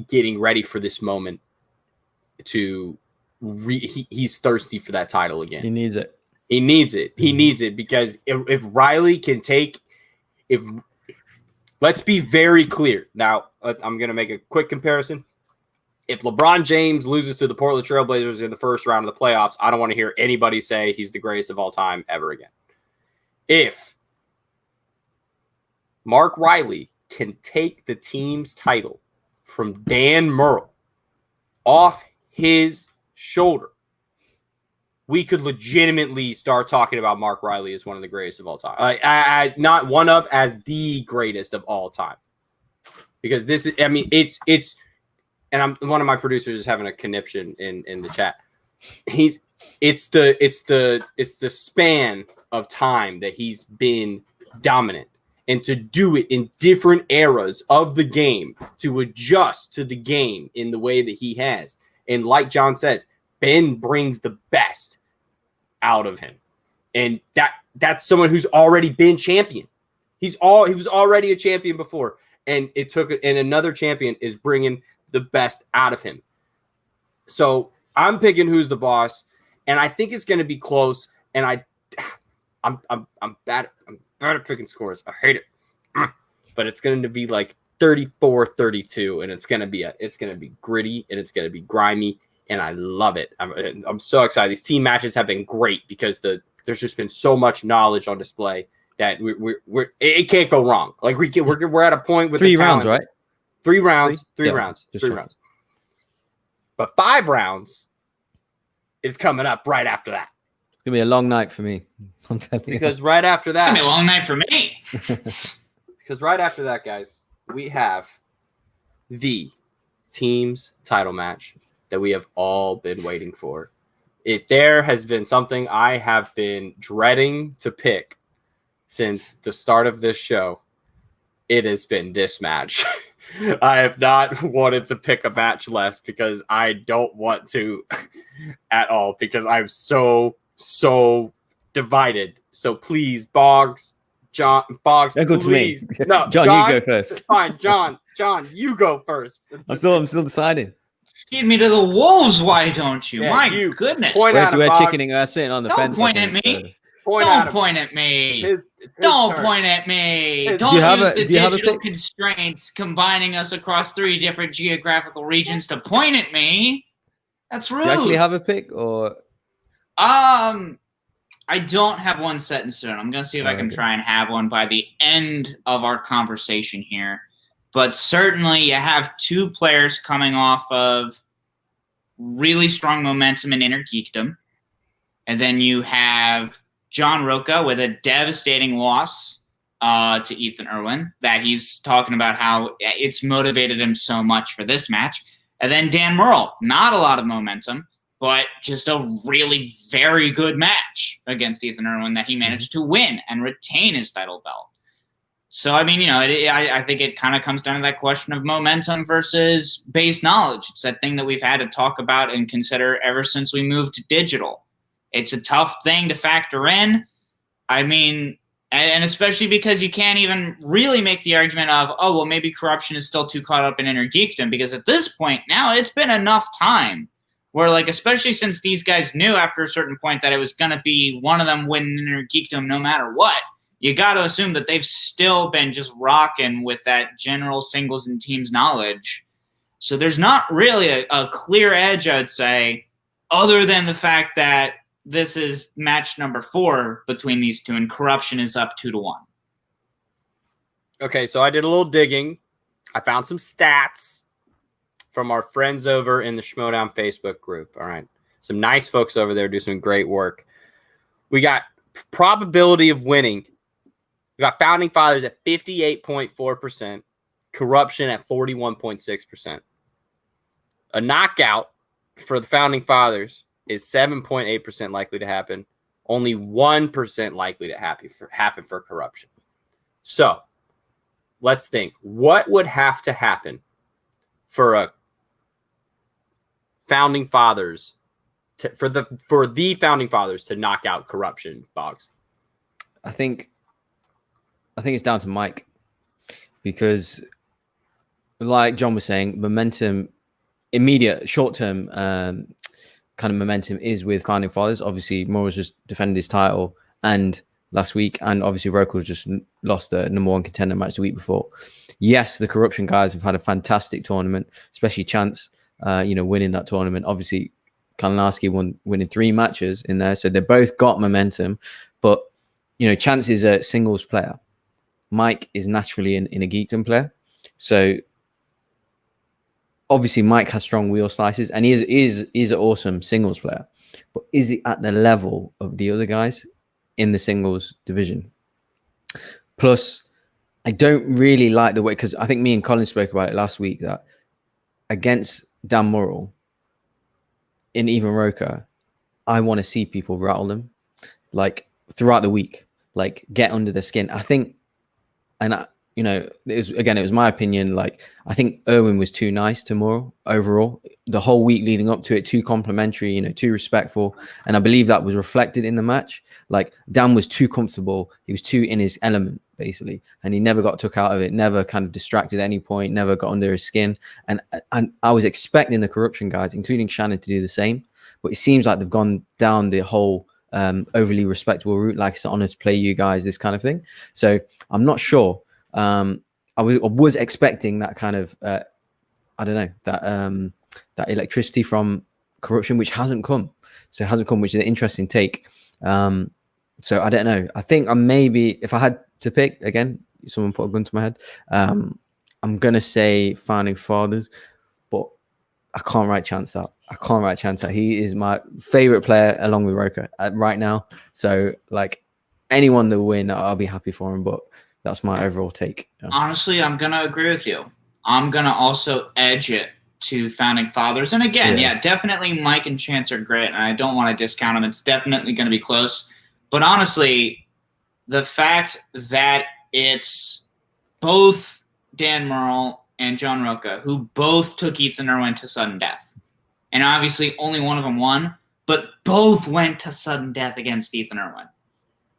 getting ready for this moment to he's thirsty for that title again. He needs it. He needs it. He needs it because if Riley can let's be very clear. Now, I'm going to make a quick comparison. If LeBron James loses to the Portland Trailblazers in the first round of the playoffs, I don't want to hear anybody say he's the greatest of all time ever again. If Mark Riley can take the team's title from Dan Murrell off his shoulder, we could legitimately start talking about Mark Riley as one of the greatest of all time. Not one of, as the greatest of all time. Because this is, I mean, it's and one of my producers is having a conniption in the chat. It's the span of time that he's been dominant, and to do it in different eras of the game, to adjust to the game in the way that he has. And like John says, Ben brings the best out of him. And that's someone who's already been champion. He was already a champion before. And another champion is bringing the best out of him. So I'm picking Who's the Boss, and I think it's going to be close. And I'm bad at picking scores. I hate it, but it's going to be like 34-32, and it's going to be gritty, and it's going to be grimy, and I love it. I'm so excited. These team matches have been great because there's just been so much knowledge on display that it can't go wrong. Like we're at a point with 3 the rounds, talent. right? 3 rounds. Yeah, 3 rounds. But 5 rounds is coming up right after that. It's gonna be a long night for me. I'm telling you. Because right after that, It's going to be a long night for me. because right after that, guys, we have the team's title match that we have all been waiting for. There has been something I have been dreading to pick since the start of this show. It has been this match. I have not wanted to pick a match less because I don't want to at all, because I'm so divided. So please, Boggs, John, Don't go please. to me. No, John, you go first. Fine, John, you go first. I'm still deciding. Feed me to the wolves, why don't you? Yeah, My you goodness. point out We're Boggs. chickening. We're sitting on the Don't fence. point I at think, me. Point at Don't him. point at me. It's his Don't turn. point at me. Do Don't you have use a- the do you have a digital pick? constraints combining us across 3 different geographical regions to point at me. That's rude. Do you actually have a pick, or I don't have one set in stone. I'm going to see if I can Okay. try and have one by the end of our conversation here. But certainly you have 2 players coming off of really strong momentum in Inner Geekdom. And then you have John Roca with a devastating loss to Ethan Irwin that he's talking about how it's motivated him so much for this match. And then Dan Murrell, not a lot of momentum, but just a really very good match against Ethan Irwin that he managed to win and retain his title belt. So, I mean, I think it kind of comes down to that question of momentum versus base knowledge. It's that thing that we've had to talk about and consider ever since we moved to digital. It's a tough thing to factor in. I mean, and especially because you can't even really make the argument of, oh, well, maybe corruption is still too caught up in Inner Geekdom, because at this point now it's been enough time where, like, especially since these guys knew after a certain point that it was going to be one of them winning Inner Geekdom no matter what, you got to assume that they've still been just rocking with that general singles and teams knowledge. So there's not really a clear edge, I would say, other than the fact that this is match number 4 between these 2, and corruption is up 2-1. Okay, so I did a little digging. I found some stats. from our friends over in the Schmoedown Facebook group. All right. Some nice folks over there do some great work. We got probability of winning. We got Founding Fathers at 58.4%, corruption at 41.6%. A knockout for the Founding Fathers is 7.8% likely to happen. Only 1% likely to happen for corruption. So let's think. What would have to happen for a Founding Fathers for the Founding Fathers to knock out corruption, Boggs? I think it's down to Mike, because like John was saying, momentum, immediate short-term kind of momentum is with Founding Fathers. Obviously, Mora's just defended his title and last week, and obviously Rokel's just lost the number one contender match the week before. Yes, the corruption guys have had a fantastic tournament, especially Chance, winning that tournament. Obviously, Kalinowski winning 3 matches in there, so they both got momentum. But Chance is a singles player. Mike is naturally in a geekdom player. So obviously Mike has strong wheel slices and he is an awesome singles player. But is he at the level of the other guys in the singles division? Plus, I don't really like the way, because I think me and Colin spoke about it last week, that against Dan Murrell in even Roker, I want to see people rattle them like throughout the week, like get under the skin. I think, and it was my opinion. Like, I think Irwin was too nice to Murrell overall. The whole week leading up to it, too complimentary, too respectful. And I believe that was reflected in the match. Like, Dan was too comfortable. He was too in his element, basically. And he never got took out of it, never kind of distracted at any point, never got under his skin. And I was expecting the corruption guys, including Shannon, to do the same. But it seems like they've gone down the whole overly respectable route, like it's an honor to play you guys, this kind of thing. So I'm not sure. I was expecting that kind of that electricity from corruption, which hasn't come. Which is an interesting take. So I don't know. I think maybe, if I had to pick again, someone put a gun to my head, I'm gonna say Founding Fathers, but I can't write Chance out. He is my favorite player along with Roker right now. So like, anyone that will win, I'll be happy for him. But that's my overall take. Honestly, I'm going to agree with you. I'm going to also edge it to Founding Fathers. And again, definitely Mike and Chance are great, and I don't want to discount them. It's definitely going to be close. But honestly, the fact that it's both Dan Murrell and John Roca, who both took Ethan Irwin to sudden death, and obviously only one of them won, but both went to sudden death against Ethan Irwin.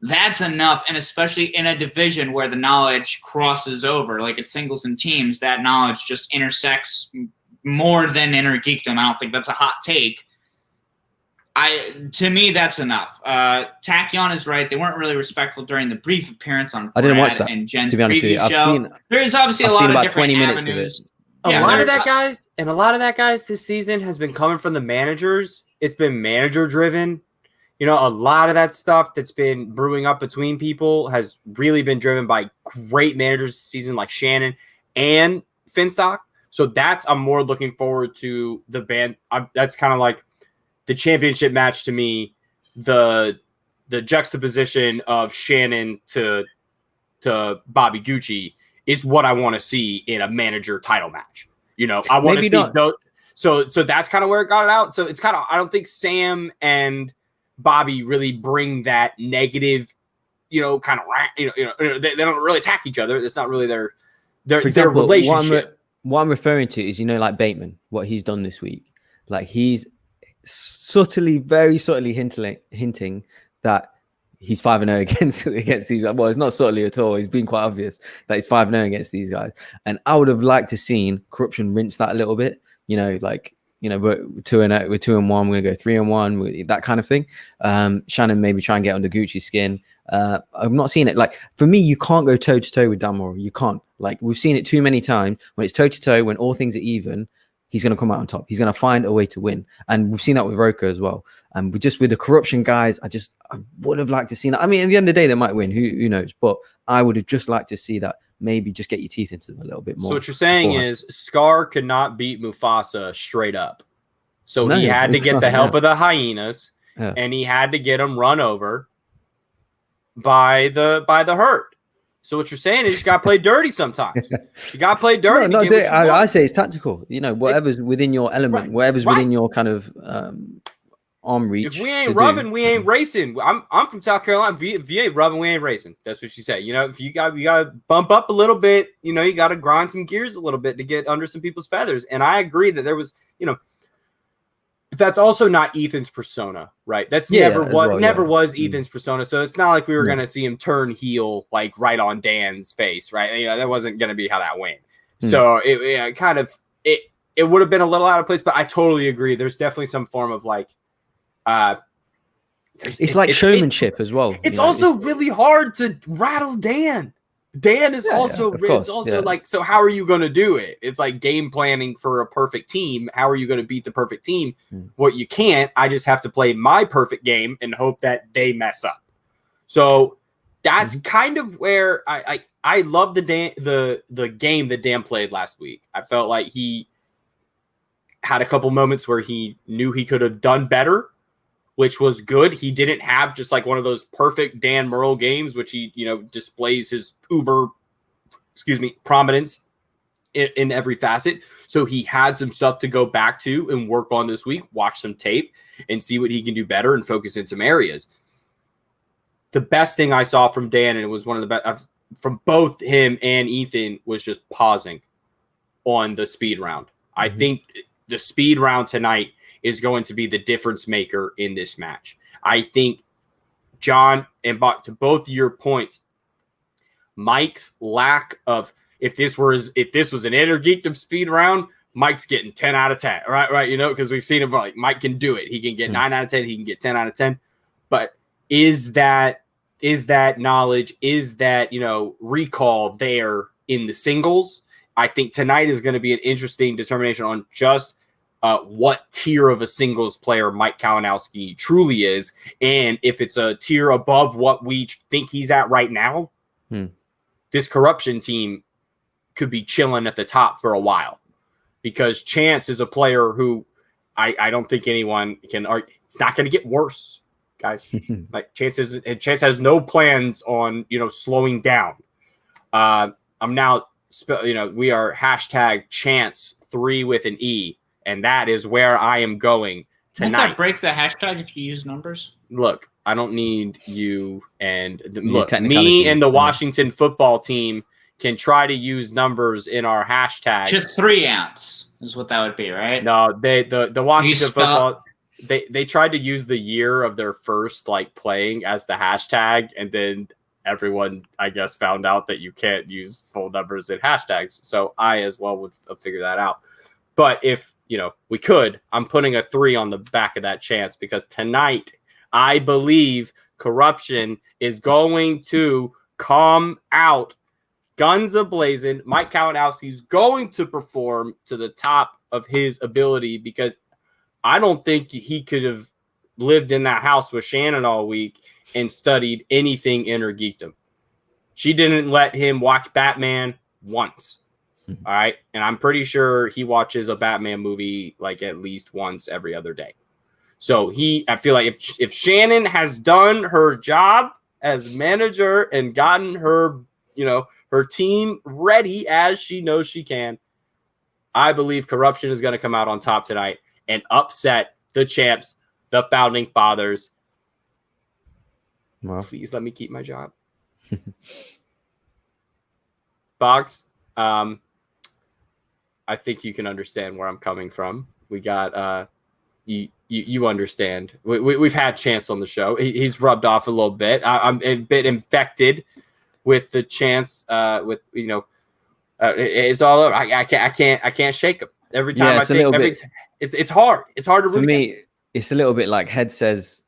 That's enough, and especially in a division where the knowledge crosses over, like it's singles and teams, that knowledge just intersects more than inner geekdom. I don't think that's a hot take. To me, that's enough. Tachyon is right. They weren't really respectful during the brief appearance on I didn't watch that, and Jen's to be honest with you. show. There's obviously a lot of different 20 minutes avenues. Of it. A lot of that, guys, this season has been coming from the managers. It's been manager driven. A lot of that stuff that's been brewing up between people has really been driven by great managers this season, like Shannon and Finstock. So I'm more looking forward to the band. That's kind of like the championship match to me. The juxtaposition of Shannon to Bobby Gucci is what I want to see in a manager title match. I want to see those. So that's kind of where it got it out. So it's kind of, I don't think Sam and Bobby really bring that negative, they don't really attack each other. That's not really their relationship. What I'm referring to is, like Bateman, what he's done this week. Like, he's very subtly hinting that he's 5-0 against these. Well, it's not subtly at all. He's been quite obvious that he's 5-0 against these guys. And I would have liked to seen corruption rinse that a little bit. We're 2-0, we're 2-1, we're gonna go 3-1, that kind of thing. Shannon maybe try and get under Gucci's skin. I'm not seeing it. Like, for me, you can't go toe to toe with Dan Murrell. You can't. Like, we've seen it too many times. When it's toe to toe, when all things are even, he's going to come out on top. He's going to find a way to win. And we've seen that with Roker as well. And with the corruption guys, I would have liked to see that. I mean, at the end of the day, they might win. Who knows? But I would have just liked to see that maybe just get your teeth into them a little bit more. So what you're saying beforehand. is Scar could not beat Mufasa straight up. So No, he had to get the help yeah. of the hyenas, Yeah. and he had to get them run over by the herd. So what you're saying is you got to play dirty sometimes. You got to play dirty. No, to get what you I want. say it's tactical. You know, whatever's within your element, Right, whatever's right. within your kind of arm reach. If we ain't rubbing, we ain't racing. I'm from South Carolina. If you ain't rubbing, we ain't racing. That's what she said. You know, if you got to bump up a little bit. You know, you got to grind some gears a little bit to get under some people's feathers. And I agree that there was, you know, but that's also not Ethan's persona, right? That's never was Ethan's persona. So it's not like we were going to see him turn heel like right on Dan's face, right? You know, that wasn't going to be how that went. So it kind of it would have been a little out of place, but I totally agree. There's definitely some form of like it's like showmanship as well. It's also really hard to rattle Dan. Dan is like, so how are you going to do it? It's like game planning for a perfect team. How are you going to beat the perfect team? What you can't, I just have to play my perfect game and hope that they mess up. So that's kind of where I love the game that Dan played last week. I felt like he had a couple moments where he knew he could have done better, which was good. He didn't have just like one of those perfect Dan Murrell games, which he, you know, displays his prominence in every facet. So he had some stuff to go back to and work on this week, watch some tape and see what he can do better and focus in some areas. The best thing I saw from Dan, and it was one of the best from both him and Ethan, was just pausing on the speed round. I think the speed round tonight is going to be the difference maker in this match. I think, John, and to both your points, Mike's lack of, if this was an Inner Geekdom speed round, Mike's getting 10 out of 10, right? You know, because we've seen him, like, Mike can do it. He can get 9 out of 10. He can get 10 out of 10. But is that knowledge, is that, you know, recall there in the singles? I think tonight is going to be an interesting determination on just what tier of a singles player Mike Kalinowski truly is. And if it's a tier above what we think he's at right now, this corruption team could be chilling at the top for a while, because Chance is a player who I don't think anyone can argue. It's not going to get worse, guys. Like Chance has no plans on, you know, slowing down. I'm now, you know, we are hashtag Chance3 with an E. And that is where I am going tonight. Won't that break the hashtag if you use numbers? Look, I don't need you and me and the Washington football team can try to use numbers in our hashtag. Just 3 ounce is what that would be, right? No, the Washington football they tried to use the year of their first like playing as the hashtag, and then everyone, I guess, found out that you can't use full numbers in hashtags. So I as well would figure that out. But if, you know, we could, I'm putting a 3 on the back of that Chance, because tonight I believe corruption is going to come out guns a-blazing. Mike Kalinowski is going to perform to the top of his ability, because I don't think he could have lived in that house with Shannon all week and studied anything Inner Geekdom. She didn't let him watch Batman once. All right. And I'm pretty sure he watches a Batman movie like at least once every other day. So I feel like if Shannon has done her job as manager and gotten her, you know, her team ready as she knows she can, I believe corruption is going to come out on top tonight and upset the champs, the founding fathers. Well, please let me keep my job. Boggs, I think you can understand where I'm coming from. We got you understand. We've had Chance on the show. He's rubbed off a little bit. I'm a bit infected with the Chance. With, you know, it's all over. I can't shake him every time. It's hard. It's hard to root for me. against. It's a little bit like head says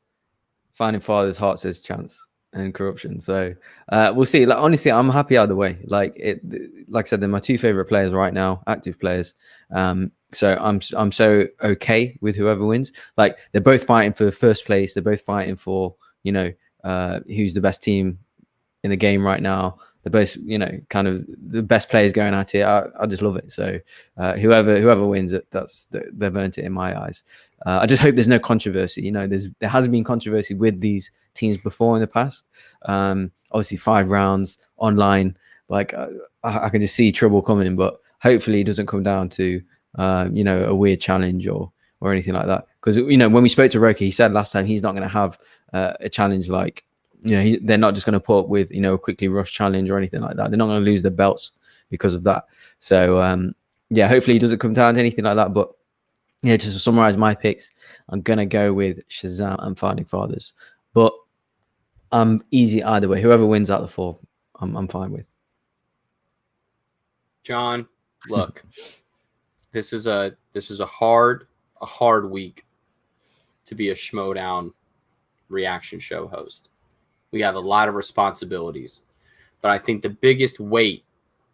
founding fathers, heart says Chance and corruption. So we'll see. Like, honestly, I'm happy either way. Like I said, they're my 2 favorite players right now, active players. So I'm so okay with whoever wins. Like, they're both fighting for first place. They're both fighting for, you know, who's the best team in the game right now. they're both, kind of the best players going at it. I just love it. So whoever wins it, they've earned it in my eyes. I just hope there's no controversy. There has been controversy with these teams before in the past. Obviously 5 rounds online, like I can just see trouble coming, but hopefully it doesn't come down to a weird challenge or anything like that. Because when we spoke to Roki, he said last time he's not going to have a challenge like, they're not just going to put up with a quickly rush challenge or anything like that. They're not going to lose their belts because of that. So hopefully it doesn't come down to anything like that. But yeah, just to summarize my picks, I'm going to go with Shazam and Founding Fathers. But I'm easy either way. Whoever wins out of the 4, I'm fine with. John, look, this is a hard week to be a Schmoedown reaction show host. We have a lot of responsibilities, but I think the biggest weight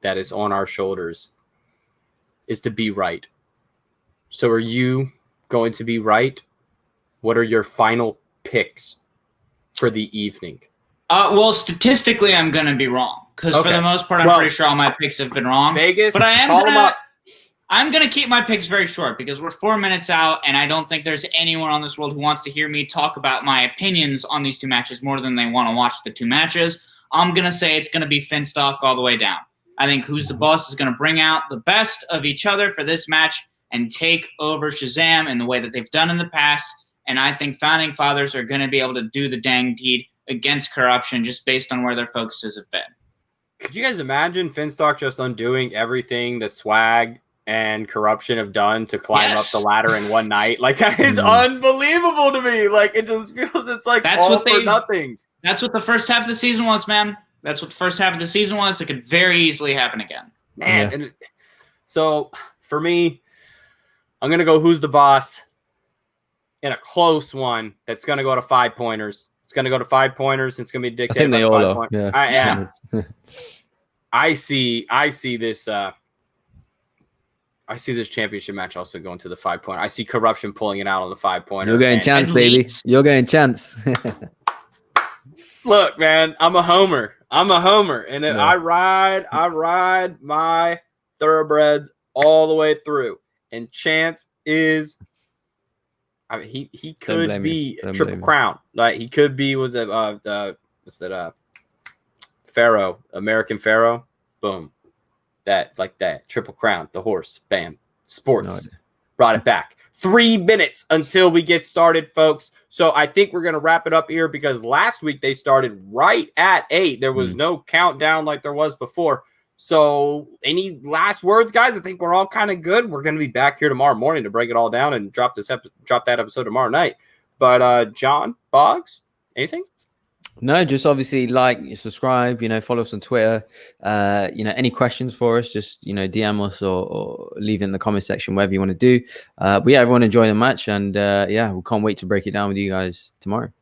that is on our shoulders is to be right. So are you going to be right? What are your final picks for the evening? Well, statistically, I'm going to be wrong because for the most part, I'm pretty sure all my picks have been wrong. Vegas, but I'm going to keep my picks very short because we're 4 minutes out, and I don't think there's anyone on this world who wants to hear me talk about my opinions on these 2 matches more than they want to watch the 2 matches. I'm going to say it's going to be Finstock all the way down. I think Who's the Boss is going to bring out the best of each other for this match and take over Shazam in the way that they've done in the past, and I think Founding Fathers are going to be able to do the dang deed against corruption just based on where their focuses have been. Could you guys imagine Finstock just undoing everything that Swag and Corruption have done to climb up the ladder in one night? Like, that is unbelievable to me. Like, it just feels it's like all for nothing. That's what the first half of the season was, man. That's what the first half of the season was. It could very easily happen again. Man, and so for me, I'm going to go Who's the Boss in a close one that's going to go to 5-pointers. It's going to go to 5-pointers. It's going to be dictated by 5 pointers. I see this. I see this championship match also going to the 5-pointer. I see Corruption pulling it out on the 5-pointer. You're getting chance, baby. You're getting chance. Look, man, I'm a homer, and I ride my thoroughbreds all the way through. And Chance is. I mean, he could be a Triple Crown. Like, he could be Pharaoh, American Pharaoh. Boom. That Triple Crown, the horse, bam. Sports brought it back. 3 minutes until we get started, folks. So I think we're going to wrap it up here because last week they started right at 8. There was no countdown like there was before. So any last words, guys? I think we're all kind of good. We're going to be back here tomorrow morning to break it all down and drop that episode tomorrow night. But John, Boggs, anything? No, just obviously subscribe, follow us on Twitter. Any questions for us, just, DM us or leave in the comment section, whatever you want to do. But yeah, everyone enjoy the match. And we can't wait to break it down with you guys tomorrow.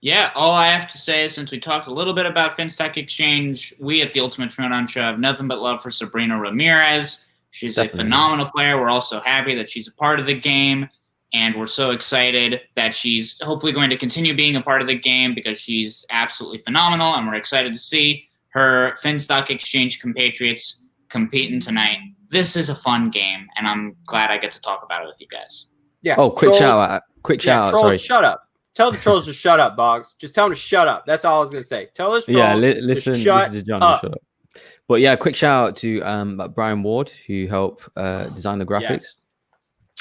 Yeah, all I have to say is since we talked a little bit about Finstock Exchange, we at the Ultimate Schmoedown Show have nothing but love for Sabrina Ramirez. She's a phenomenal player. We're also happy that she's a part of the game, and we're so excited that she's hopefully going to continue being a part of the game because she's absolutely phenomenal, and we're excited to see her Finstock Exchange compatriots competing tonight. This is a fun game, and I'm glad I get to talk about it with you guys. Yeah. Oh, quick shout out. Trolls, sorry. Shut up. Tell the trolls to shut up, Boggs. Just tell them to shut up. That's all I was going to say. Tell us trolls listen to John up. To shut up. But yeah, quick shout out to Brian Ward, who helped design the graphics. Yes.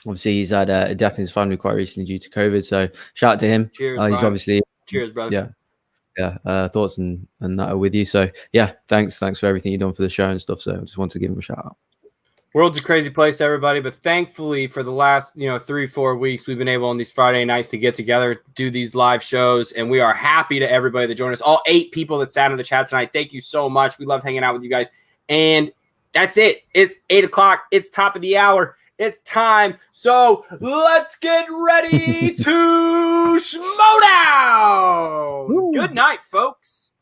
Obviously, he's had a death in his family quite recently due to COVID. So shout out to him. Cheers, he's obviously. Cheers, brother. Yeah. Thoughts and that are with you. So yeah, thanks for everything you've done for the show and stuff. So I just wanted to give him a shout out. World's a crazy place, everybody, but thankfully for the last 3-4 weeks, we've been able on these Friday nights to get together, do these live shows, and we are happy to everybody that joined us. All 8 people that sat in the chat tonight, thank you so much. We love hanging out with you guys, and that's it. It's 8 o'clock. It's top of the hour. It's time. So let's get ready to Schmoedown. Good night, folks.